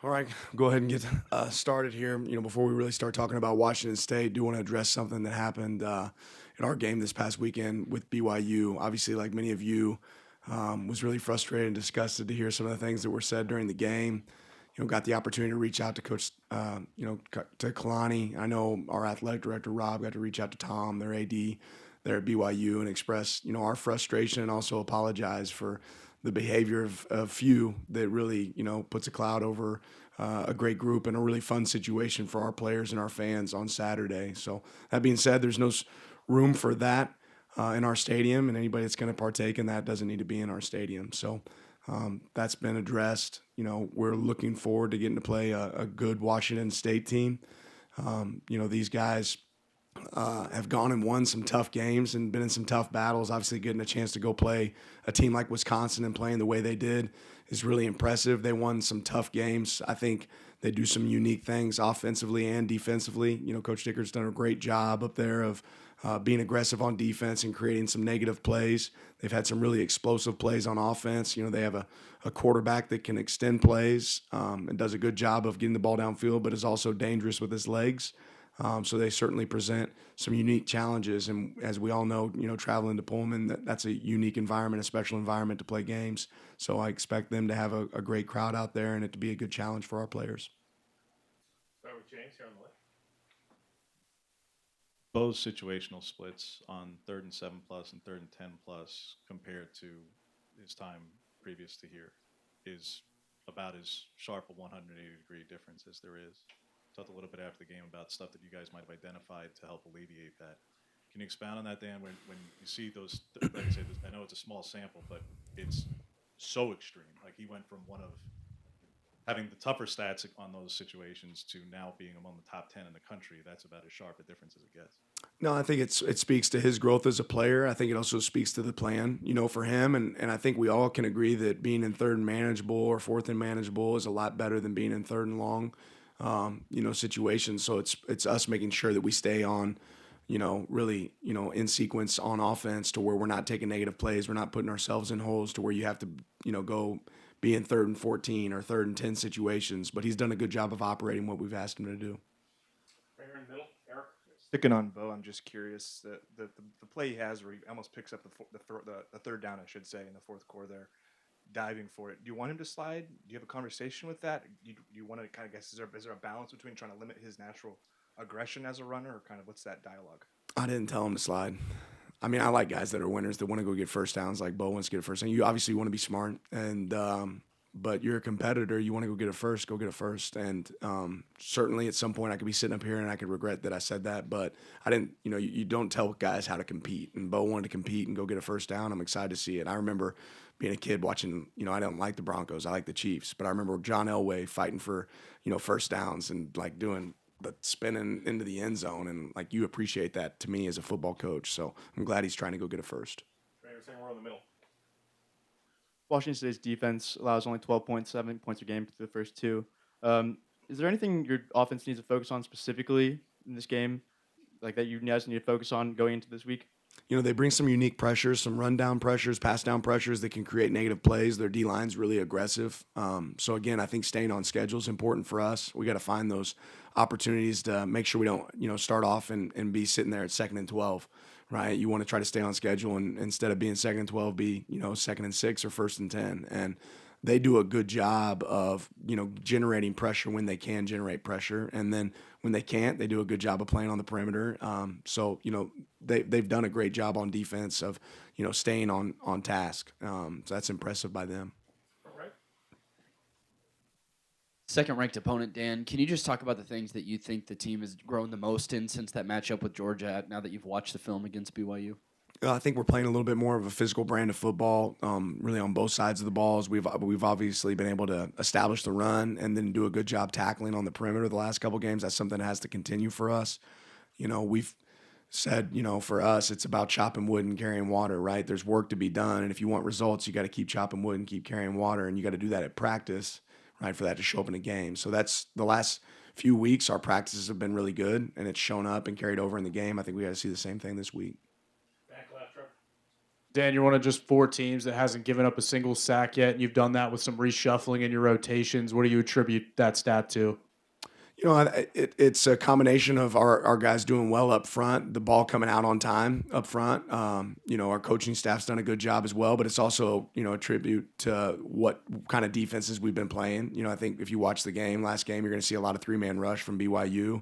All right, go ahead and get started here. Before we really start talking about Washington State, do want to address something that happened in our game this past weekend with BYU. Obviously, like many of you, was really frustrated and disgusted to hear some of the things that were said during the game. Got the opportunity to reach out to Coach, to Kalani. I know our athletic director Rob got to reach out to Tom, their AD, there at BYU, and express our frustration and also apologize for the behavior of few that really puts a cloud over a great group and a really fun situation for our players and our fans on Saturday. So that being said, there's no room for that in our stadium, and anybody that's going to partake in that doesn't need to be in our stadium. So that's been addressed. We're looking forward to getting to play a good Washington State team. These guys have gone and won some tough games and been in some tough battles. Obviously, getting a chance to go play a team like Wisconsin and playing the way they did is really impressive. They won some tough games. I think they do some unique things offensively and defensively. Coach Dicker's done a great job up there of being aggressive on defense and creating some negative plays. They've had some really explosive plays on offense. They have a quarterback that can extend plays and does a good job of getting the ball downfield, but is also dangerous with his legs. So they certainly present some unique challenges. And as we all know, traveling to Pullman, that's a unique environment, a special environment to play games. So I expect them to have a great crowd out there and it to be a good challenge for our players. Start with James here on the left. Bo's situational splits on 3rd and 7+ and 3rd and 10+ compared to his time previous to here is about as sharp a 180-degree difference as there is. Talked a little bit after the game about stuff that you guys might have identified to help alleviate that. Can you expound on that, Dan? When you see those, like I said, I know it's a small sample, but it's so extreme. Like he went from one of having the tougher stats on those situations to now being among the top 10 in the country. That's about as sharp a difference as it gets. No, I think it speaks to his growth as a player. I think it also speaks to the plan, for him. And I think we all can agree that being in 3rd and manageable or 4th and manageable is a lot better than being in 3rd and long. Situations. So it's us making sure that we stay on, really, in sequence on offense to where we're not taking negative plays. We're not putting ourselves in holes to where you have to, go be in 3rd and 14 or 3rd and 10 situations. But he's done a good job of operating what we've asked him to do. Right here in the middle, Eric. Sticking on Bo, I'm just curious the play he has where he almost picks up the 3rd down, I should say, in the 4th quarter there, diving for it. Do you want him to slide? Do you have a conversation with that? Do you want to kind of guess, is there a balance between trying to limit his natural aggression as a runner, or kind of what's that dialogue? I didn't tell him to slide. I mean, I like guys that are winners that want to go get first downs, like Bo wants to get a first down. You obviously want to be smart, and but you're a competitor. You want to go get it first, go get it first. And certainly at some point I could be sitting up here and I could regret that I said that, but I didn't. You don't tell guys how to compete, and Bo wanted to compete and go get a first down. I'm excited to see it. I remember being a kid watching. I don't like the Broncos. I like the Chiefs, but I remember John Elway fighting for first downs and like doing the spinning into the end zone, and like you appreciate that to me as a football coach. So I'm glad he's trying to go get it first. Right here, second row in the middle. Washington State's defense allows only 12.7 points a game through the first two. Is there anything your offense needs to focus on specifically in this game, like that you guys need to focus on going into this week? They bring some unique pressures, some rundown pressures, pass down pressures that can create negative plays. Their D line's really aggressive. So again, I think staying on schedule is important for us. We got to find those opportunities to make sure we don't, start off and be sitting there at 2nd and 12, right? You want to try to stay on schedule and instead of being 2nd and 12, be 2nd and 6 or 1st and 10. And they do a good job of generating pressure when they can generate pressure, and then when they can't, they do a good job of playing on the perimeter. So they've done a great job on defense of staying on task. So that's impressive by them. All right. Second-ranked opponent, Dan. Can you just talk about the things that you think the team has grown the most in since that matchup with Georgia? Now that you've watched the film against BYU. I think we're playing a little bit more of a physical brand of football, really on both sides of the balls. We've obviously been able to establish the run and then do a good job tackling on the perimeter the last couple games. That's something that has to continue for us. We've said, for us, it's about chopping wood and carrying water, right? There's work to be done, and if you want results, you got to keep chopping wood and keep carrying water, and you got to do that at practice, right, for that to show up in a game. So that's the last few weeks. Our practices have been really good, and it's shown up and carried over in the game. I think we got to see the same thing this week. Back left, Trevor. Dan, you're one of just 4 teams that hasn't given up a single sack yet, and you've done that with some reshuffling in your rotations. What do you attribute that stat to? You know, it's a combination of our guys doing well up front, the ball coming out on time up front. You know, our coaching staff's done a good job as well, but it's also, you know, a tribute to what kind of defenses we've been playing. You know, I think if you watch the last game, you're going to see a lot of 3-man rush from BYU.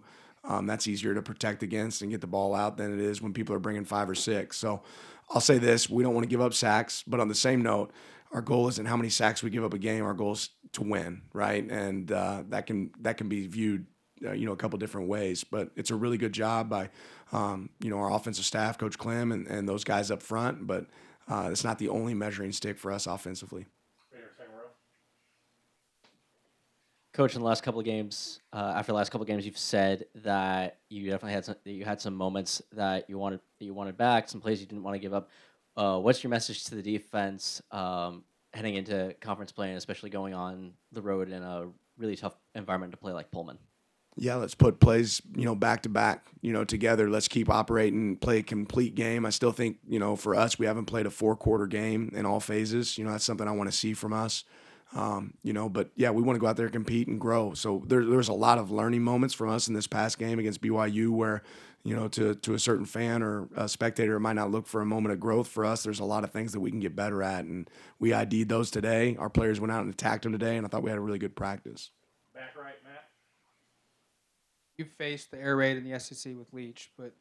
That's easier to protect against and get the ball out than it is when people are bringing 5 or 6. So I'll say this, we don't want to give up sacks, but on the same note, our goal isn't how many sacks we give up a game. Our goal is to win, right? And that can be viewed, you know, a couple different ways. But it's a really good job by, you know, our offensive staff, Coach Clem, and those guys up front. But it's not the only measuring stick for us offensively. Right here, second row. Coach, in the last couple of games, after the last couple of games, you've said that you definitely had some moments that you wanted back, some plays you didn't want to give up. What's your message to the defense heading into conference play, and especially going on the road in a really tough environment to play like Pullman? Yeah, let's put plays, you know, back to back, you know, together. Let's keep operating, play a complete game. I still think, you know, for us, we haven't played a 4-quarter game in all phases. You know, that's something I want to see from us. You know, but yeah, we want to go out there and compete and grow. So there's a lot of learning moments from us in this past game against BYU where, you know, to a certain fan or a spectator, it might not look for a moment of growth. For us, there's a lot of things that we can get better at. And we ID'd those today. Our players went out and attacked them today, and I thought we had a really good practice. Back right, Matt. You faced the air raid in the SEC with Leach, but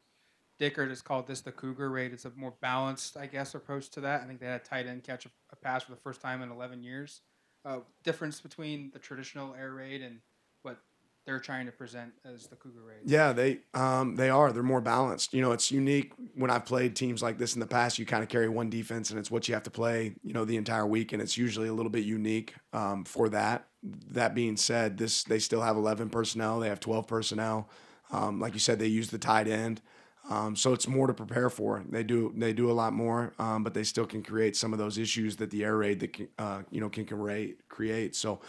Dickert has called this the Cougar raid. It's a more balanced, I guess, approach to that. I think they had a tight end catch a pass for the first time in 11 years. Difference between the traditional air raid and what they're trying to present as the Cougar raid. Yeah, they are. They're more balanced. You know, it's unique when I've played teams like this in the past. You kind of carry one defense, and it's what you have to play, you know, the entire week, and it's usually a little bit unique for that. That being said, they still have 11 personnel. They have 12 personnel. Like you said, they use the tight end. So it's more to prepare for. They do a lot more, but they still can create some of those issues that the air raid that can create. So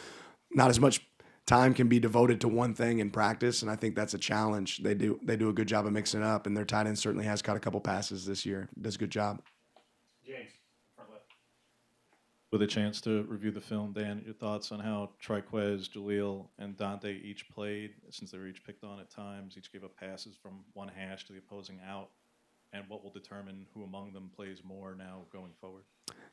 not as much time can be devoted to one thing in practice, and I think that's a challenge. They do a good job of mixing it up, and their tight end certainly has caught a couple passes this year. Does a good job. James, front left. With a chance to review the film, Dan, your thoughts on how Triquez, Jaleel, and Dante each played, since they were each picked on at times, each gave up passes from one hash to the opposing out, and what will determine who among them plays more now going forward?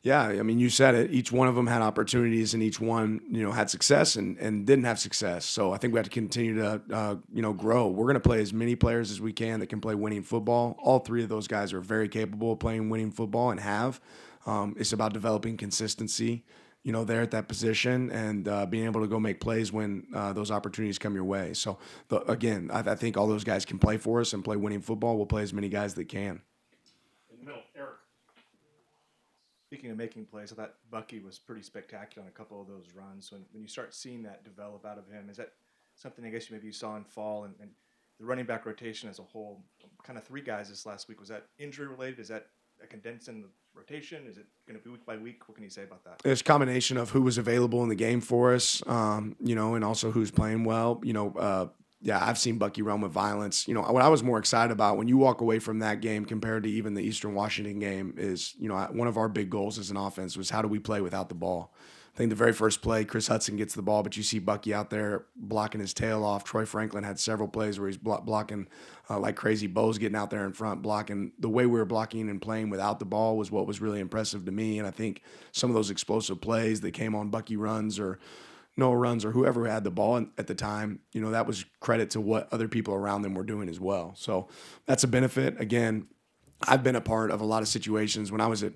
Yeah, I mean, you said it. Each one of them had opportunities, and each one, you know, had success and didn't have success. So I think we have to continue to, you know, grow. We're going to play as many players as we can that can play winning football. All 3 of those guys are very capable of playing winning football and have. It's about developing consistency, you know, there at that position and being able to go make plays when those opportunities come your way. So, again, I think all those guys can play for us and play winning football. We'll play as many guys that can. In the middle, Eric. Speaking of making plays, I thought Bucky was pretty spectacular on a couple of those runs. When you start seeing that develop out of him, is that something I guess maybe you saw in fall and the running back rotation as a whole? Kind of 3 guys this last week. Was that injury related? Is that a condensed in the rotation? Is it going to be week by week? What can you say about that? It's a combination of who was available in the game for us, you know, and also who's playing well. You know, yeah, I've seen Bucky run with violence. You know, what I was more excited about when you walk away from that game compared to even the Eastern Washington game is, you know, one of our big goals as an offense was how do we play without the ball? I think the very first play, Chris Hudson gets the ball, but you see Bucky out there blocking his tail off. Troy Franklin had several plays where he's blocking like crazy. Bo's getting out there in front, blocking. The way we were blocking and playing without the ball was what was really impressive to me. And I think some of those explosive plays that came on Bucky runs or Noah runs or whoever had the ball at the time, you know, that was credit to what other people around them were doing as well. So that's a benefit. Again, I've been a part of a lot of situations. When I was at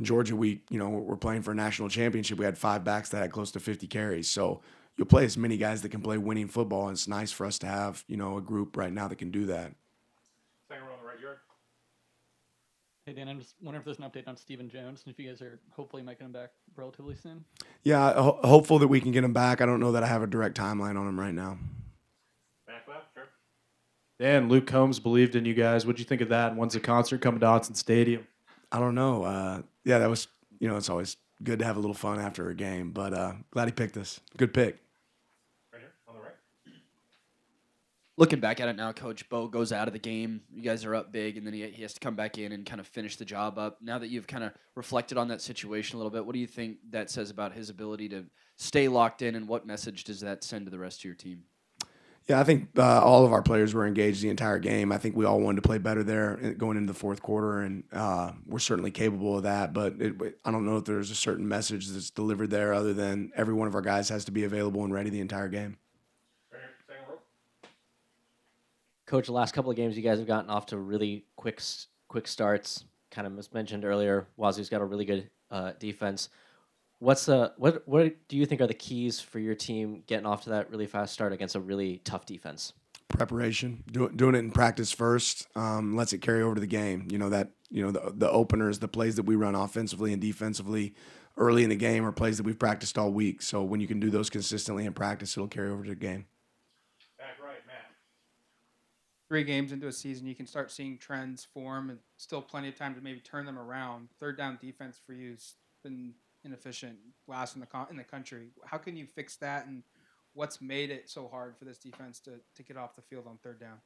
Georgia, we're playing for a national championship. We had 5 backs that had close to 50 carries. So you'll play as many guys that can play winning football, and it's nice for us to have, you know, a group right now that can do that. Second row on the right yard. Hey, Dan, I'm just wondering if there's an update on Stephen Jones and if you guys are hopefully making him back relatively soon. Yeah, hopeful that we can get him back. I don't know that I have a direct timeline on him right now. Back left, sure. Dan, Luke Combs believed in you guys. What'd you think of that? And when's the concert coming to Autzen Stadium? I don't know. Yeah, that was, you know, it's always good to have a little fun after a game, but glad he picked us. Good pick. Right here, on the right. Looking back at it now, Coach Bo goes out of the game. You guys are up big, and then he has to come back in and kind of finish the job up. Now that you've kind of reflected on that situation a little bit, what do you think that says about his ability to stay locked in, and what message does that send to the rest of your team? Yeah, I think all of our players were engaged the entire game. I think we all wanted to play better there going into the fourth quarter, and we're certainly capable of that. But I don't know if there's a certain message that's delivered there other than every one of our guys has to be available and ready the entire game. Right here, second row. Coach, the last couple of games you guys have gotten off to really quick starts. Kind of mentioned earlier, Wazoo's got a really good defense. What do you think are the keys for your team getting off to that really fast start against a really tough defense? Preparation, doing it in practice first, lets it carry over to the game. The openers, the plays that we run offensively and defensively early in the game are plays that we've practiced all week. So when you can do those consistently in practice, it'll carry over to the game. Back right, Matt. 3 games into a season, you can start seeing trends form, and still plenty of time to maybe turn them around. Third down defense for you has been inefficient, last in the country. How can you fix that, and what's made it so hard for this defense to get off the field on third down?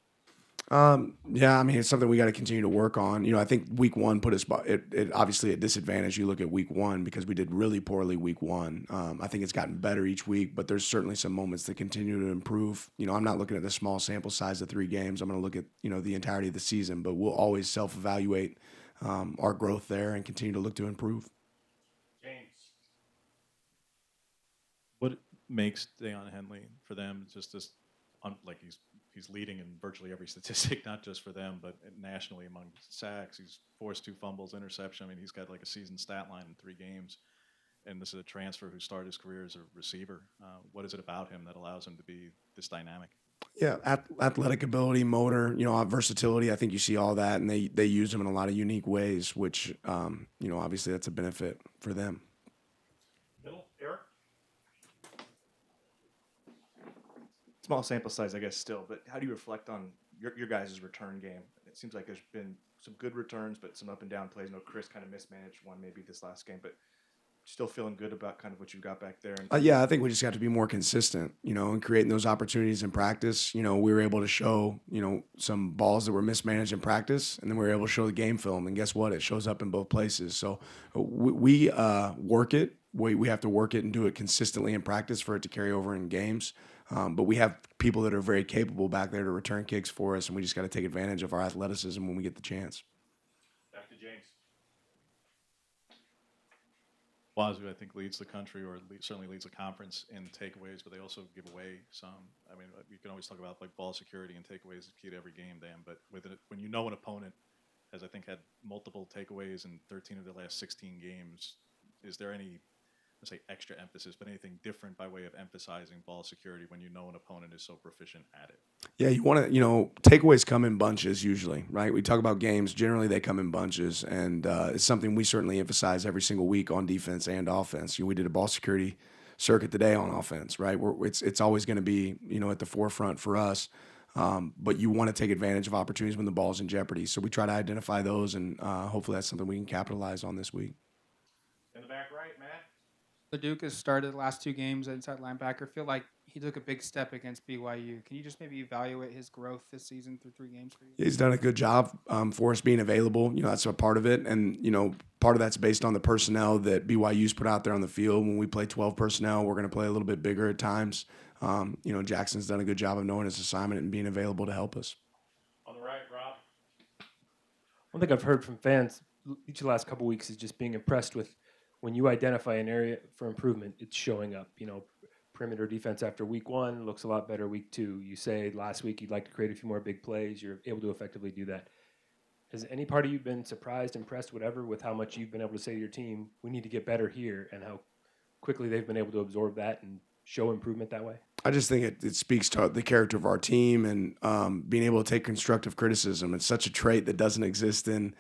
Yeah, I mean, it's something we got to continue to work on. I think week one put us it obviously at disadvantage. You look at week one because we did really poorly week one. I think it's gotten better each week, but there's certainly some moments that continue to improve. I'm not looking at the small sample size of 3 games. I'm going to look at, the entirety of the season, but we'll always self-evaluate our growth there and continue to look to improve. James. What makes Dion Henley for them just this, like he's leading in virtually every statistic, not just for them, but nationally among sacks. He's forced 2 fumbles, interception. I mean, he's got like a season stat line in 3 games. And this is a transfer who started his career as a receiver. What is it about him that allows him to be this dynamic? Yeah, athletic ability, motor, versatility. I think you see all that, and they use him in a lot of unique ways, which, obviously that's a benefit for them. Middle, Eric. Small sample size, I guess, still. But how do you reflect on your guys' return game? It seems like there's been some good returns, but some up and down plays. I know Chris kind of mismanaged one maybe this last game, but still feeling good about kind of what you've got back there. Yeah, I think we just have to be more consistent, and creating those opportunities in practice. We were able to show, some balls that were mismanaged in practice, and then we were able to show the game film. And guess what? It shows up in both places. So we work it. We have to work it and do it consistently in practice for it to carry over in games. But we have people that are very capable back there to return kicks for us, and we just got to take advantage of our athleticism when we get the chance. Back to James. Wazoo, I think, leads the country, or certainly leads the conference in takeaways, but they also give away some. I mean, you can always talk about like ball security and takeaways is key to every game, Dan. But when an opponent has, I think, had multiple takeaways in 13 of their last 16 games, is there any, let's say, extra emphasis, but anything different by way of emphasizing ball security when an opponent is so proficient at it? Yeah, you want to, takeaways come in bunches usually, right? We talk about games. Generally, they come in bunches, and it's something we certainly emphasize every single week on defense and offense. We did a ball security circuit today on offense, right? It's always going to be, at the forefront for us, but you want to take advantage of opportunities when the ball's in jeopardy. So we try to identify those, and hopefully that's something we can capitalize on this week. In the back right, Matt. Leduc has started the last 2 games at inside linebacker. Feel like he took a big step against BYU. Can you just maybe evaluate his growth this season through 3 games for you? He's done a good job for us being available. That's a part of it. And, part of that's based on the personnel that BYU's put out there on the field. When we play 12 personnel, we're going to play a little bit bigger at times. Jackson's done a good job of knowing his assignment and being available to help us. On the right, Rob. One thing I've heard from fans each of the last couple weeks is just being impressed with when you identify an area for improvement, it's showing up. Perimeter defense after week 1 looks a lot better week 2. You say last week you'd like to create a few more big plays. You're able to effectively do that. Has any part of you been surprised, impressed, whatever, with how much you've been able to say to your team, we need to get better here, and how quickly they've been able to absorb that and show improvement that way? I just think it speaks to the character of our team and being able to take constructive criticism. It's such a trait that doesn't exist in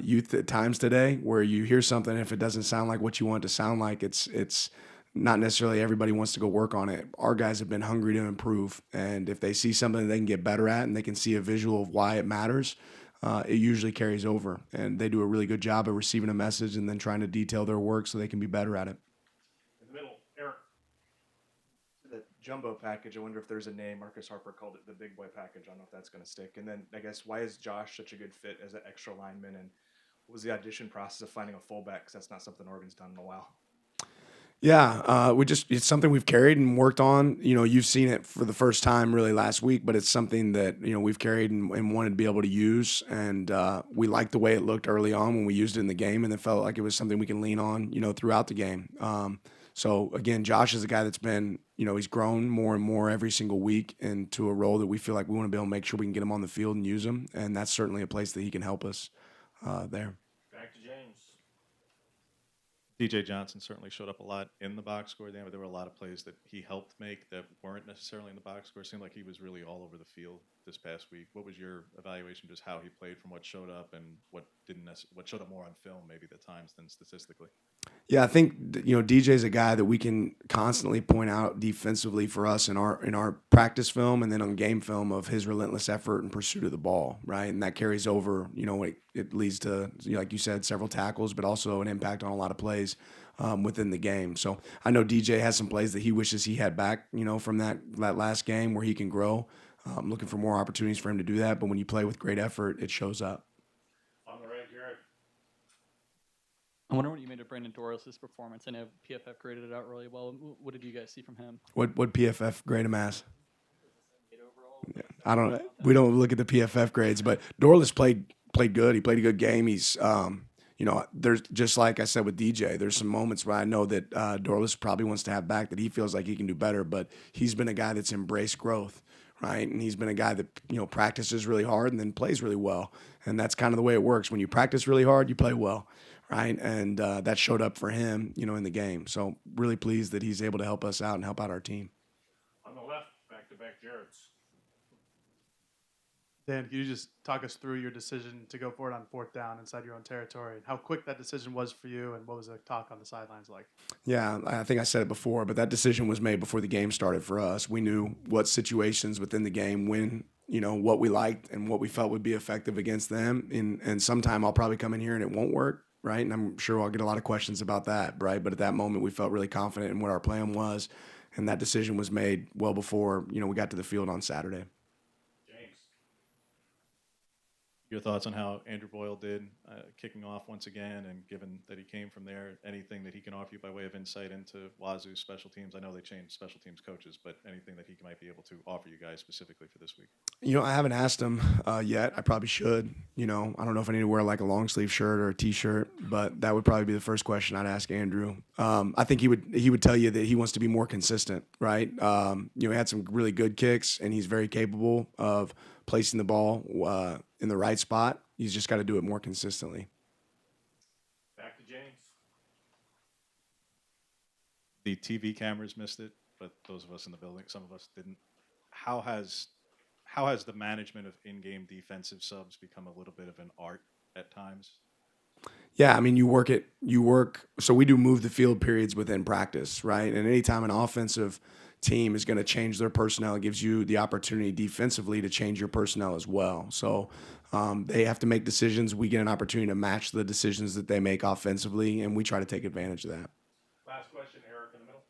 youth at times today, where you hear something, if it doesn't sound like what you want it to sound like, it's not necessarily everybody wants to go work on it. Our guys have been hungry to improve, and if they see something that they can get better at and they can see a visual of why it matters, it usually carries over. And they do a really good job of receiving a message and then trying to detail their work so they can be better at it. In the middle, Eric. The jumbo package. I wonder if there's a name. Marcus Harper called it the big boy package. I don't know if that's going to stick. And then I guess why is Josh such a good fit as an extra lineman? And what was the audition process of finding a fullback? Because that's not something Oregon's done in a while. Yeah, it's something we've carried and worked on. You know, you've seen it for the first time really last week, but it's something that, you know, we've carried and wanted to be able to use. And we liked the way it looked early on when we used it in the game, and it felt like it was something we can lean on, you know, throughout the game. So again, Josh is a guy that's been, you know, he's grown more and more every single week into a role that we feel like we want to be able to make sure we can get him on the field and use him. And that's certainly a place that he can help us there. Back to James. DJ Johnson certainly showed up a lot in the box score, Dan, but there were a lot of plays that he helped make that weren't necessarily in the box score. It seemed like he was really all over the field this past week. What was your evaluation, just how he played from what showed up and what what showed up more on film maybe at times than statistically? Yeah, I think you know DJ's a guy that we can constantly point out defensively for us in our practice film and then on game film of his relentless effort and pursuit of the ball, right? And that carries over. You know, it leads to, like you said, several tackles, but also an impact on a lot of plays within the game. So I know DJ has some plays that he wishes he had back, you know, from that last game where he can grow. Looking for more opportunities for him to do that, but when you play with great effort, it shows up. On the right, Jared. I wonder what you made of Brandon Doyle' performance. I know PFF graded it out really well. What did you guys see from him? What PFF grade him as? Yeah, I don't. We don't look at the PFF grades, but Dorless played good. He played a good game. He's you know, there's just like I said with DJ, there's some moments where I know that Dorless probably wants to have back that he feels like he can do better, but he's been a guy that's embraced growth, right? And he's been a guy that, you know, practices really hard and then plays really well. And that's kind of the way it works. When you practice really hard, you play well, right? And that showed up for him, you know, in the game. So really pleased that he's able to help us out and help out our team. On the left, back-to-back Jareds. Dan, can you just talk us through your decision to go for it on fourth down inside your own territory, and how quick that decision was for you, and what was the talk on the sidelines like? Yeah, I think I said it before, but that decision was made before the game started for us. We knew what situations within the game, when, you know, what we liked and what we felt would be effective against them. And sometime I'll probably come in here and it won't work, right? And I'm sure I'll get a lot of questions about that, right? But at that moment, we felt really confident in what our plan was, and that decision was made well before, you know, we got to the field on Saturday. Your thoughts on how Andrew Boyle did kicking off once again, and given that he came from there, anything that he can offer you by way of insight into Wazoo's special teams? I know they changed special teams coaches, but anything that he might be able to offer you guys specifically for this week? You know, I haven't asked him yet. I probably should. You know, I don't know if I need to wear like a long sleeve shirt or a T-shirt, but that would probably be the first question I'd ask Andrew. I think he would tell you that he wants to be more consistent, right? You know, he had some really good kicks, and he's very capable of placing the ball in the right spot. He's just got to do it more consistently. Back to James. The TV cameras missed it, but those of us in the building, some of us didn't. How has the management of in-game defensive subs become a little bit of an art at times? Yeah, I mean, you work. So we do move the field periods within practice, right? And anytime an offensive team is going to change their personnel, it gives you the opportunity defensively to change your personnel as well. So they have to make decisions. We get an opportunity to match the decisions that they make offensively, and we try to take advantage of that. Last question, Eric, in the middle.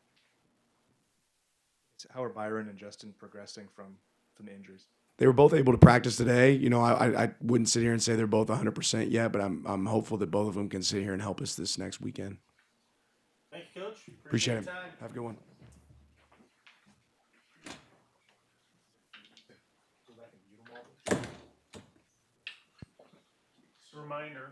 How are Byron and Justin progressing from the injuries? They were both able to practice today. You know, I wouldn't sit here and say they're both 100% yet, but I'm hopeful that both of them can sit here and help us this next weekend. Thank you, Coach. Appreciate it. your time. Have a good one. Just a reminder,